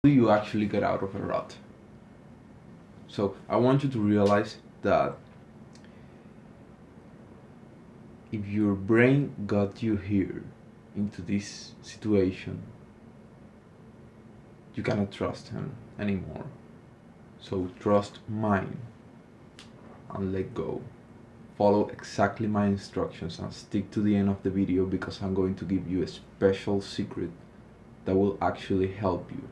do you actually get out of a rut? So I want you to realize that if your brain got you here into this situation, you cannot trust him anymore. So trust mine and let go. Follow exactly my instructions and stick to the end of the video, because I'm going to give you a special secret that will actually help you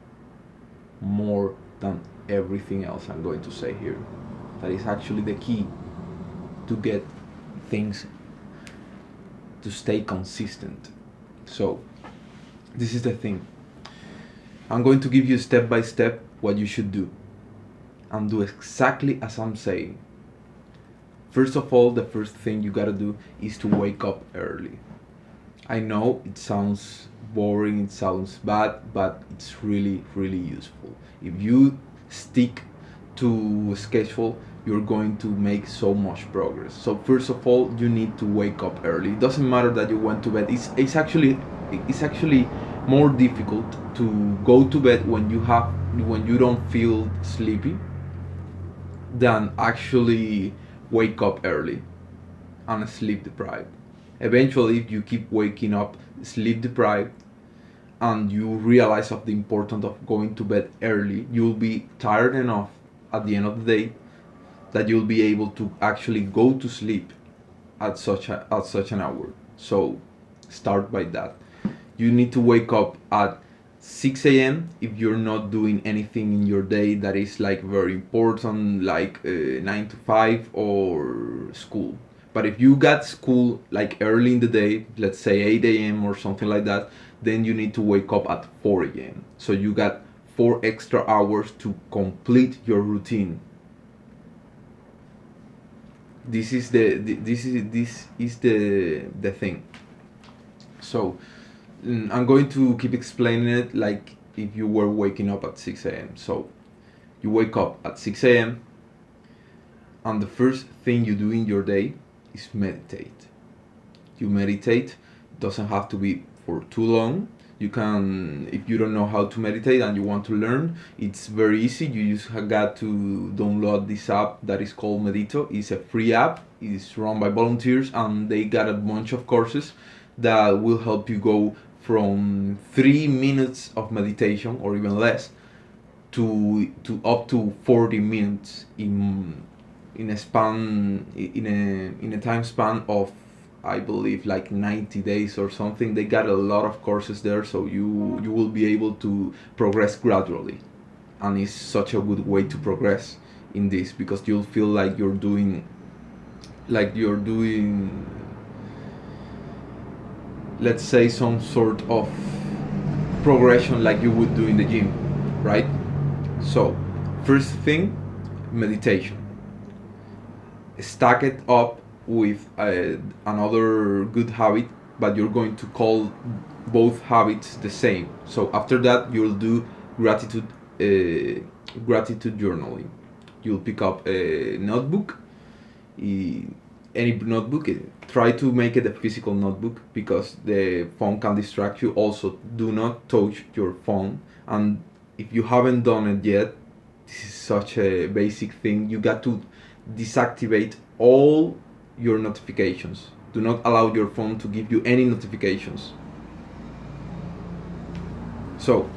more than everything else I'm going to say here. That is actually the key to get things to stay consistent. So this is the thing. I'm going to give you step by step what you should do, and do exactly as I'm saying. First of all, the first thing you gotta do is to wake up early. I know it sounds boring, it sounds bad, but it's really, really useful. If you stick to a schedule, you're going to make so much progress. So first of all, you need to wake up early. It doesn't matter that you went to bed. It's actually more difficult to go to bed when you don't feel sleepy than actually wake up early and sleep deprived. Eventually, if you keep waking up sleep deprived and you realize of the importance of going to bed early, you'll be tired enough at the end of the day that you'll be able to actually go to sleep at such an hour. So start by that. You need to wake up at 6 a.m. if you're not doing anything in your day that is like very important, like 9 to 5 or school. But if you got school like early in the day, let's say 8 a.m. or something like that, then you need to wake up at 4 a.m. So you got 4 extra hours to complete your routine. This is the thing. So I'm going to keep explaining it like if you were waking up at 6 a.m. So you wake up at 6 a.m. and the first thing you do in your day is meditate. You meditate. It doesn't have to be for too long. You can, if you don't know how to meditate and you want to learn, it's very easy. You just got to download this app that is called Medito. It's a free app. It's run by volunteers and they got a bunch of courses that will help you go from 3 minutes of meditation or even less to up to 40 minutes in a time span of, I believe, like 90 days or something. They got a lot of courses there, so you will be able to progress gradually, and it's such a good way to progress in this, because you'll feel like you're doing let's say some sort of progression like you would do in the gym, right? So first thing, meditation. Stack it up with another good habit, but you're going to call both habits the same. So after that, you'll do gratitude journaling. You'll pick up a notebook, any notebook. Try to make it a physical notebook, because the phone can distract you. Also, do not touch your phone, and if you haven't done it yet, this is such a basic thing. You got to deactivate all your notifications. Do not allow your phone to give you any notifications. So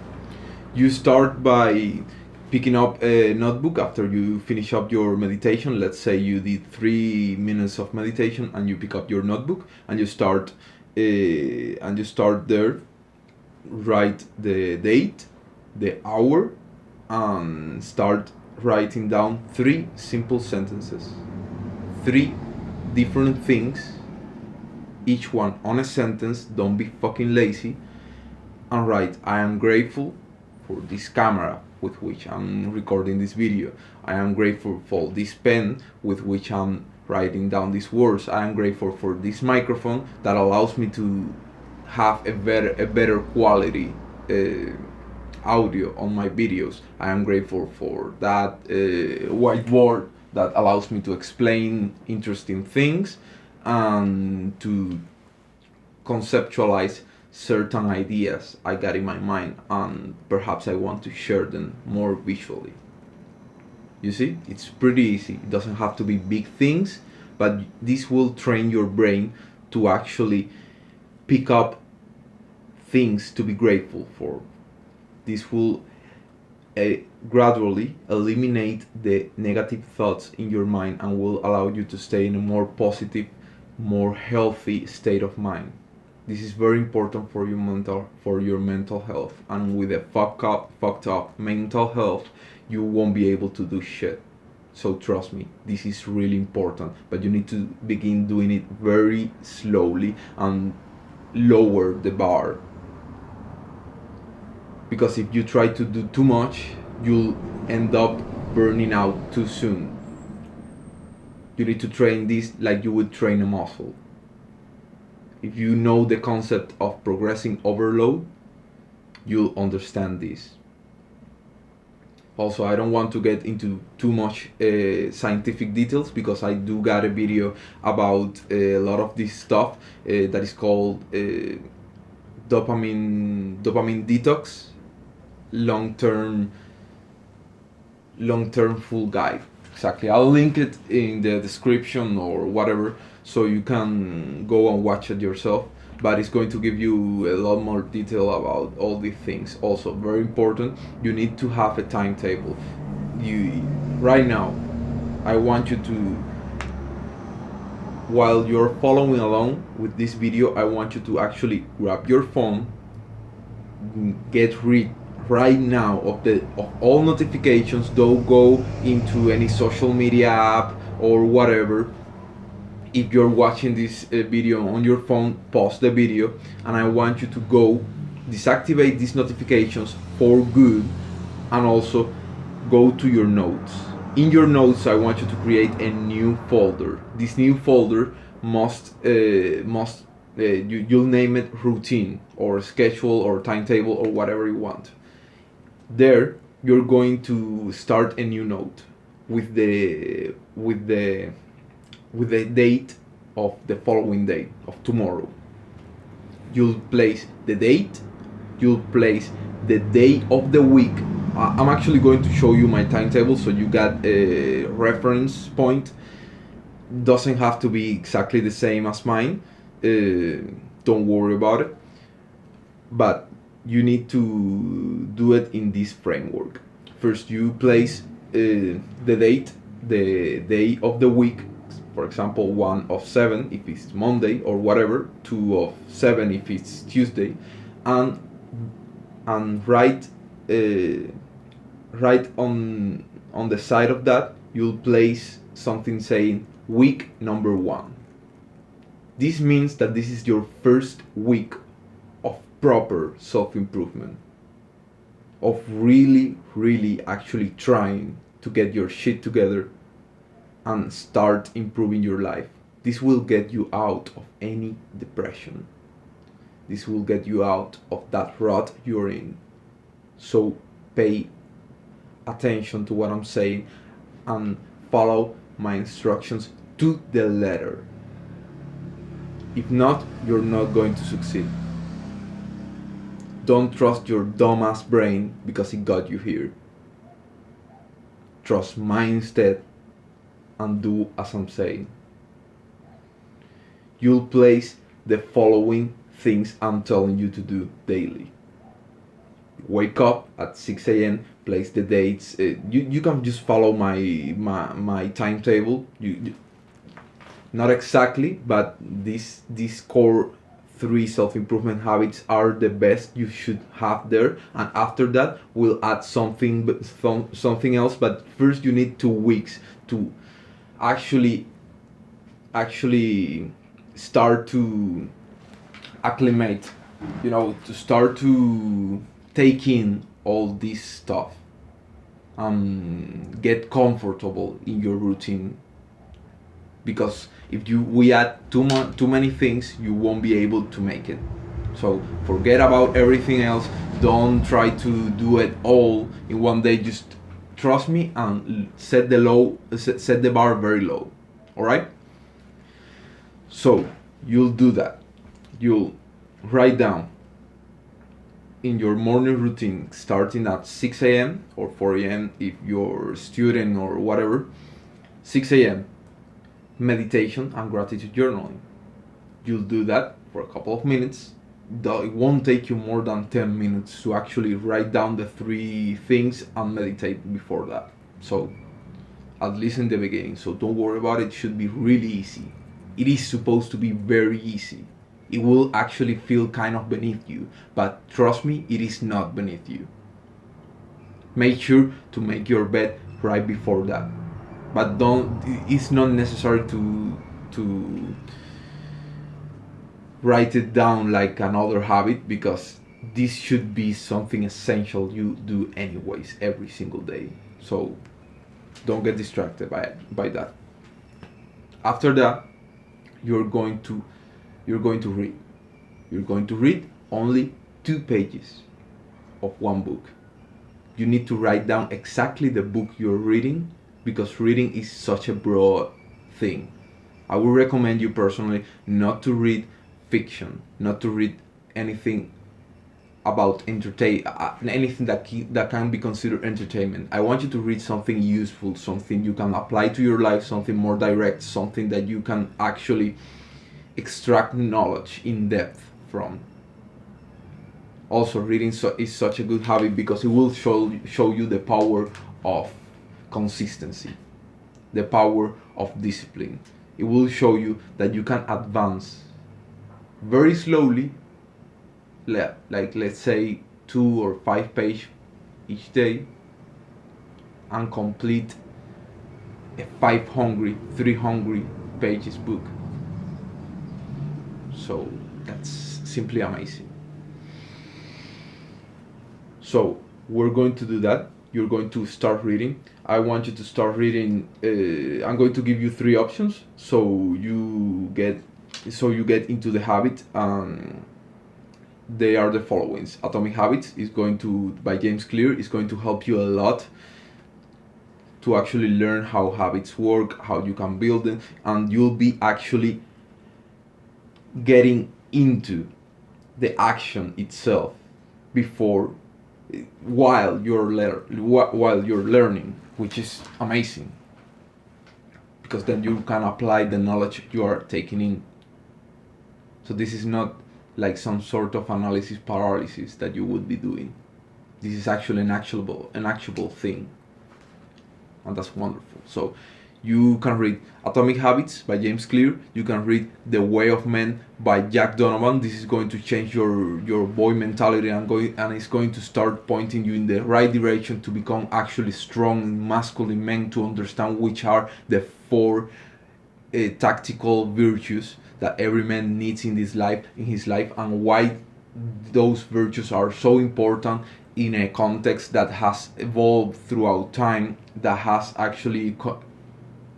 you start by picking up a notebook after you finish up your meditation. Let's say you did 3 minutes of meditation and you pick up your notebook and you start there. Write the date, the hour, and start writing down 3 simple sentences. 3 different things, each one on a sentence. Don't be fucking lazy, and write, I am grateful for this camera with which I'm recording this video. I am grateful for this pen with which I'm writing down these words. I am grateful for this microphone that allows me to have a better quality audio on my videos. I am grateful for that whiteboard that allows me to explain interesting things and to conceptualize certain ideas I got in my mind, and perhaps I want to share them more visually. You see, it's pretty easy. It doesn't have to be big things, but this will train your brain to actually pick up things to be grateful for. This will gradually eliminate the negative thoughts in your mind and will allow you to stay in a more positive, more healthy state of mind. This is very important for your mental health. And with a fucked up mental health, you won't be able to do shit. So trust me, this is really important. But you need to begin doing it very slowly and lower the bar. Because if you try to do too much, you'll end up burning out too soon. You need to train this like you would train a muscle. If you know the concept of progressing overload, you'll understand this. Also, I don't want to get into too much scientific details, because I do got a video about a lot of this stuff that is called dopamine detox, long-term full guide. Exactly, I'll link it in the description or whatever, so you can go and watch it yourself. But it's going to give you a lot more detail about all these things. Also, very important, you need to have a timetable. Right now, I want you to, while you're following along with this video, I want you to actually grab your phone, get rid right now of all notifications. Don't go into any social media app or whatever. If you're watching this video on your phone, pause the video, and I want you to go deactivate these notifications for good, and also go to your notes. In your notes, I want you to create a new folder. This new folder you'll name it routine or schedule or timetable or whatever you want. There, you're going to start a new note with the date of the following day, of tomorrow. You'll place the date, you'll place the day of the week. I'm actually going to show you my timetable so you got a reference point. Doesn't have to be exactly the same as mine, don't worry about it, but you need to do it in this framework. First, you place the date, the day of the week. For example, 1/7 if it's Monday or whatever, 2/7 if it's Tuesday, and right on the side of that, you'll place something saying week number 1. This means that this is your first week of proper self-improvement, of really actually trying to get your shit together and start improving your life. This will get you out of any depression. This will get you out of that rut you're in. So pay attention to what I'm saying and follow my instructions to the letter. If not, you're not going to succeed. Don't trust your dumbass brain because it got you here. Trust mine instead, and do as I'm saying. You'll place the following things I'm telling you to do daily. Wake up at 6 a.m. Place the dates. You can just follow my timetable. You not exactly, but these core 3 self-improvement habits are the best you should have there, and after that we'll add something else. But first, you need 2 weeks to actually start to acclimate, to start to take in all this stuff, get comfortable in your routine. Because if we add too many things, you won't be able to make it. So forget about everything else. Don't try to do it all in one day. Just trust me and set the bar very low. All right? So you'll do that. You'll write down in your morning routine, starting at 6 a.m. or 4 a.m. if you're a student or whatever. 6 a.m. meditation and gratitude journaling. You'll do that for a couple of minutes. It won't take you more than 10 minutes to actually write down the 3 things and meditate before that. So, at least in the beginning. So don't worry about it. It should be really easy. It is supposed to be very easy. It will actually feel kind of beneath you, but trust me, it is not beneath you. Make sure to make your bed right before that. But it's not necessary to write it down like another habit, because this should be something essential you do anyways every single day. So don't get distracted by that. After that, you're going to read. You're going to read only 2 pages of one book. You need to write down exactly the book you're reading, because reading is such a broad thing. I would recommend you personally not to read fiction, not to read anything about anything that can be considered entertainment. I want you to read something useful, something you can apply to your life, something more direct, something that you can actually extract knowledge in depth from. Also, reading is such a good habit because it will show you the power of consistency, the power of discipline. It will show you that you can advance very slowly, like let's say 2 or 5 pages each day, and complete a 300 pages book. So that's simply amazing. So we're going to do that. You're going to start reading. I want you to start reading. I'm going to give you 3 options, so you get into the habit. They are the following. Atomic Habits is going to, by James Clear, is going to help you a lot to actually learn how habits work, how you can build them, and you'll be actually getting into the action itself while you're learning, which is amazing, because then you can apply the knowledge you are taking in. So this is not like some sort of analysis paralysis that you would be doing. This is actually an actionable thing, and that's wonderful. So you can read Atomic Habits by James Clear. You can read The Way of Men by Jack Donovan. This is going to change your boy mentality and it's going to start pointing you in the right direction to become actually strong, masculine men, to understand which are the 4 tactical virtues that every man needs in his life, and why those virtues are so important in a context that has evolved throughout time, that has actually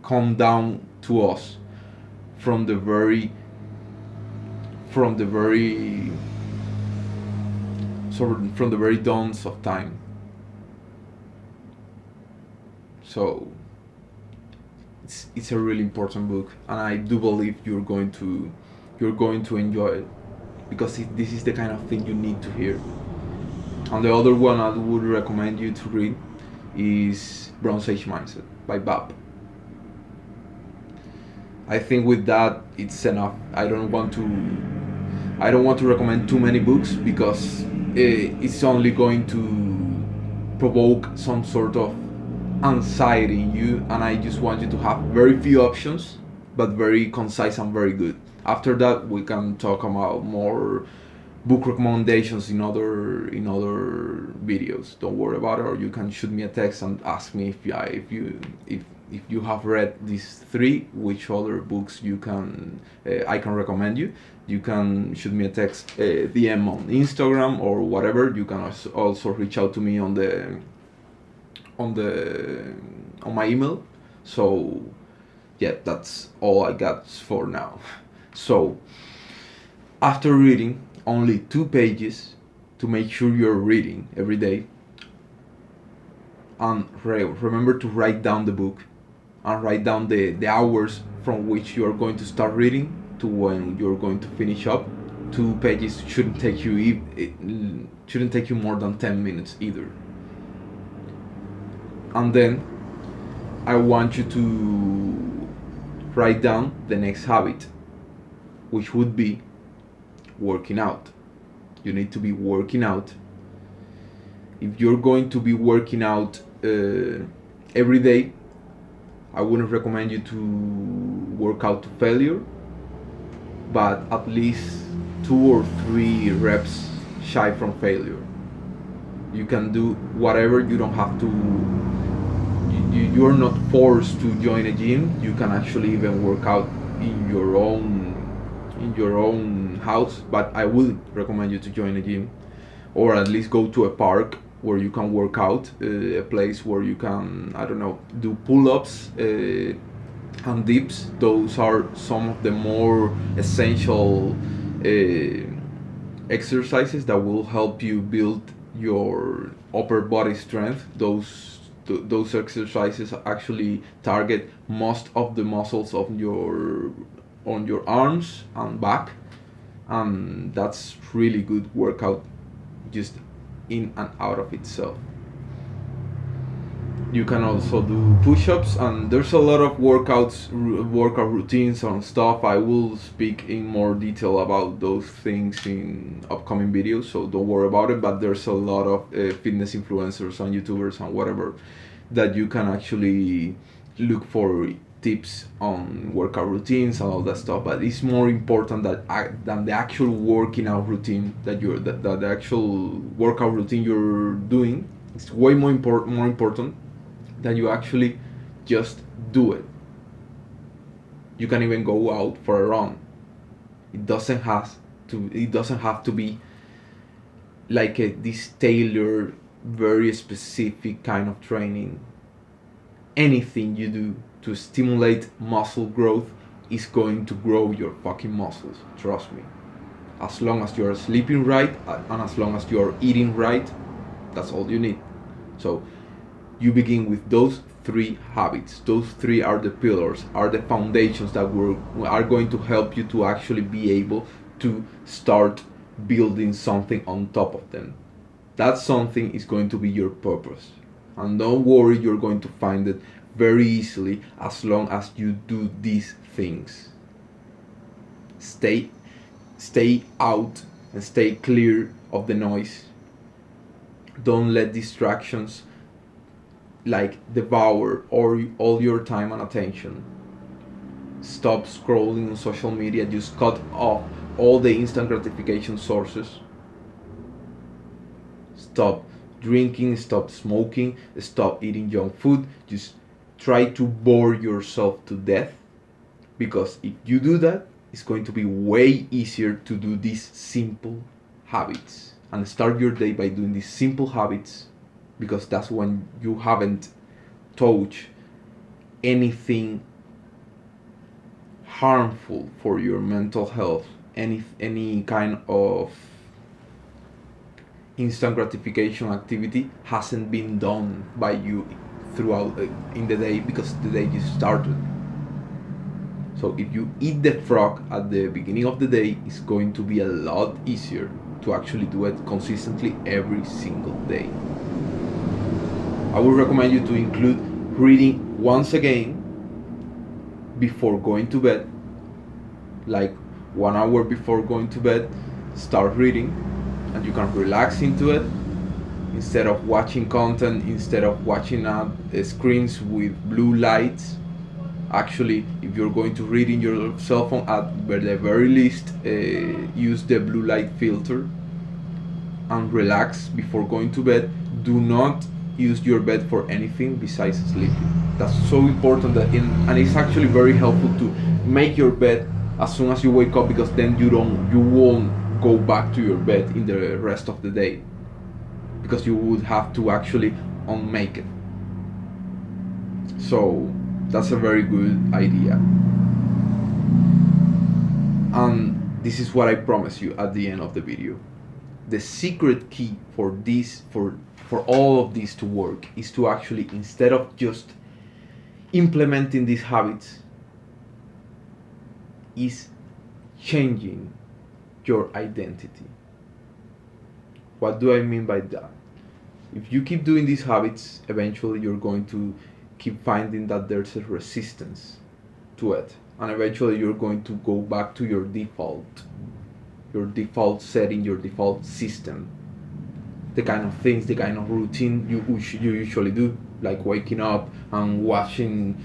come down to us from the very dawns of time. So it's a really important book, and I do believe you're going to enjoy it, because this is the kind of thing you need to hear. And the other one I would recommend you to read is Bronze Age Mindset by Bab. I think with that it's enough. I don't want to recommend too many books, because it's only going to provoke some sort of anxiety in you, and I just want you to have very few options, but very concise and very good. After that, we can talk about more book recommendations in other videos. Don't worry about it, or you can shoot me a text and ask me if you have read these 3, which other books I can recommend you. You can shoot me a text, DM on Instagram or whatever. You can also reach out to me on my email. So yeah, that's all I got for now. So after reading only 2 pages, to make sure you're reading every day, and remember to write down the book, and write down the hours from which you are going to start reading to when you're going to finish up. 2 pages shouldn't take you it shouldn't take you more than 10 minutes either. And then I want you to write down the next habit, which would be working out. You need to be working out. If you're going to be working out every day, I wouldn't recommend you to work out to failure, but at least 2 or 3 reps shy from failure. You can do whatever. You don't have to, you're not forced to join a gym. You can actually even work out in your own house, but I would recommend you to join a gym, or at least go to a park where you can work out, a place where you can, I don't know, do pull-ups and dips. Those are some of the more essential exercises that will help you build your upper body strength. Those exercises actually target most of the muscles of on your arms and back, and that's really good workout just in and out of itself. You can also do push-ups, and there's a lot of workout routines and stuff. I will speak in more detail about those things in upcoming videos, so don't worry about it. But there's a lot of fitness influencers and YouTubers and whatever that you can actually look for tips on workout routines and all that stuff. But it's more important than the actual working out routine that the actual workout routine you're doing. It's way more important that you actually just do it. You can even go out for a run. It doesn't have to be like this tailored, very specific kind of training. Anything you do to stimulate muscle growth is going to grow your fucking muscles, trust me. As long as you're sleeping right and as long as you're eating right, that's all you need. So you begin with those 3 habits. Those 3 are the pillars, are the foundations that are going to help you to actually be able to start building something on top of them. That something is going to be your purpose. And don't worry, you're going to find it very easily as long as you do these things. Stay out and stay clear of the noise. Don't let distractions like devour all your time and attention. Stop scrolling on social media. Just cut off all the instant gratification sources. Stop drinking, stop smoking, stop eating junk food. Just try to bore yourself to death, because if you do that, it's going to be way easier to do these simple habits and start your day by doing these simple habits, because that's when you haven't touched anything harmful for your mental health, any kind of instant gratification activity hasn't been done by you throughout in the day, because the day just started. So if you eat the frog at the beginning of the day, it's going to be a lot easier to actually do it consistently every single day. I would recommend you to include reading once again before going to bed, like 1 hour before going to bed. Start reading, and you can relax into it instead of watching content, instead of watching screens with blue lights. Actually, if you're going to read in your cell phone, at the very least use the blue light filter and relax before going to bed. Do not use your bed for anything besides sleeping. That's so important, and it's actually very helpful to make your bed as soon as you wake up, because then you won't go back to your bed in the rest of the day, because you would have to actually unmake it. So that's a very good idea. And this is what I promise you at the end of the video. The secret key for this, for all of this to work, is to actually, instead of just implementing these habits, is changing your identity. What do I mean by that? If you keep doing these habits, eventually you're going to keep finding that there's a resistance to it, and eventually you're going to go back to your default setting, your default system, the kind of things, the kind of routine you usually do, like waking up and watching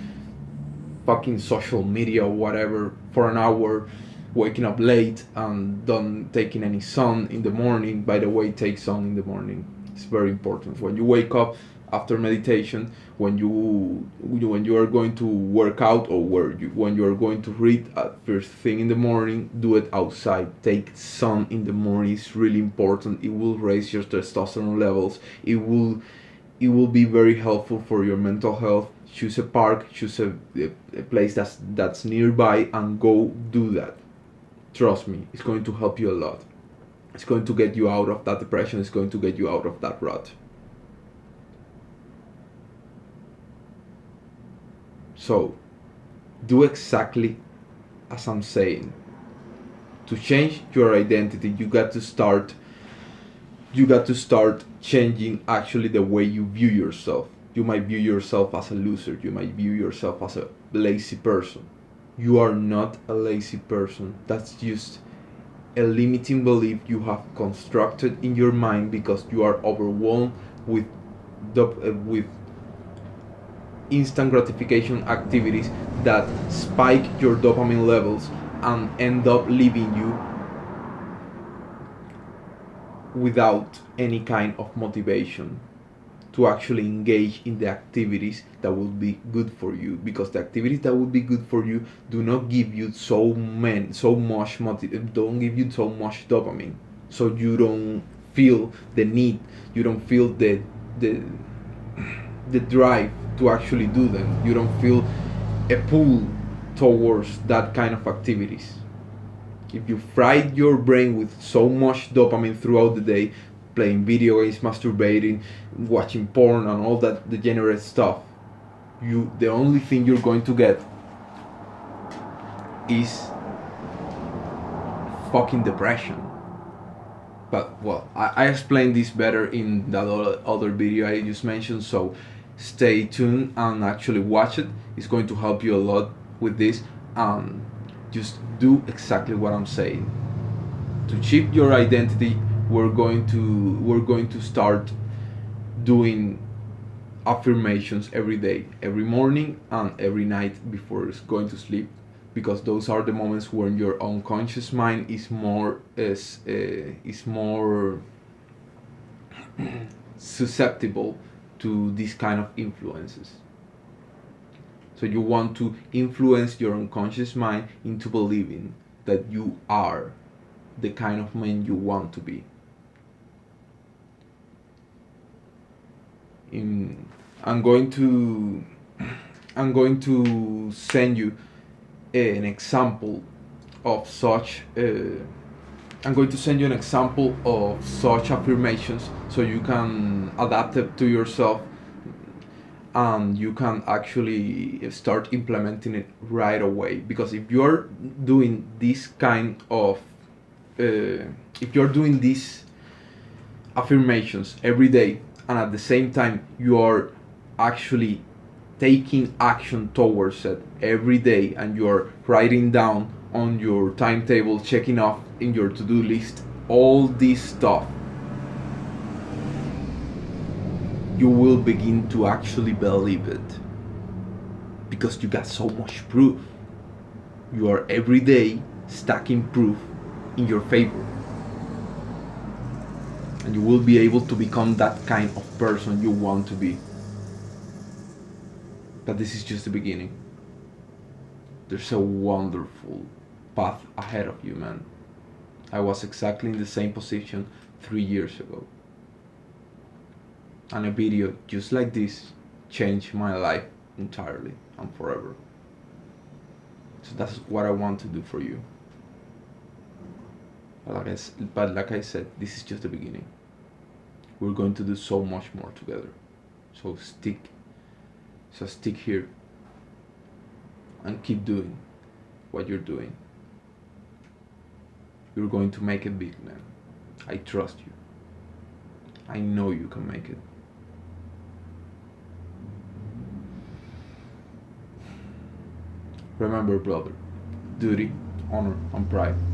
fucking social media or whatever for an hour, waking up late and don't taking any sun in the morning. By the way, take sun in the morning. It's very important. When you wake up after meditation, when you are going to work out, or when you are going to read at first thing in the morning, do it outside. Take sun in the morning. It's really important. It will raise your testosterone levels. It will be very helpful for your mental health. Choose a park, choose a place that's nearby, and go do that. Trust me, it's going to help you a lot. It's going to get you out of that depression. It's going to get you out of that rut. So, do exactly as I'm saying. To change your identity, you got to start changing actually the way you view yourself. You might view yourself as a loser. You might view yourself as a lazy person. You are not a lazy person. That's just a limiting belief you have constructed in your mind because you are overwhelmed with instant gratification activities that spike your dopamine levels and end up leaving you without any kind of motivation to actually engage in the activities that will be good for you, because the activities that will be good for you do not give you don't give you so much dopamine, so you don't feel the need, you don't feel the drive to actually do them. You don't feel a pull towards that kind of activities. If you fried your brain with so much dopamine throughout the day, playing video games, masturbating, watching porn, and all that degenerate stuff, the only thing you're going to get is fucking depression. But well, I explained this better in that other video I just mentioned, so stay tuned and actually watch it. It's going to help you a lot with this. Just do exactly what I'm saying. To shift your identity, we're going to start doing affirmations every day, every morning and every night before going to sleep, because those are the moments when your unconscious mind is more susceptible to these kind of influences. So you want to influence your unconscious mind into believing that you are the kind of man you want to be. I'm going to send you an example of such. I'm going to send you an example of such affirmations so you can adapt it to yourself, and you can actually start implementing it right away. Because if you're doing this kind of if you're doing these affirmations every day, and at the same time you are actually taking action towards it every day, and you're writing down on your timetable, checking off in your to-do list all this stuff, you will begin to actually believe it, because you got so much proof. You are every day stacking proof in your favor, and you will be able to become that kind of person you want to be. But this is just the beginning. There's a wonderful path ahead of you, man. I was exactly in the same position 3 years ago, and a video just like this changed my life entirely and forever. So that's what I want to do for you. But like I said, this is just the beginning. We're going to do so much more together. So stick here and keep doing what you're doing. You're going to make it big, man. I trust you. I know you can make it. Remember, brother, duty, honor, and pride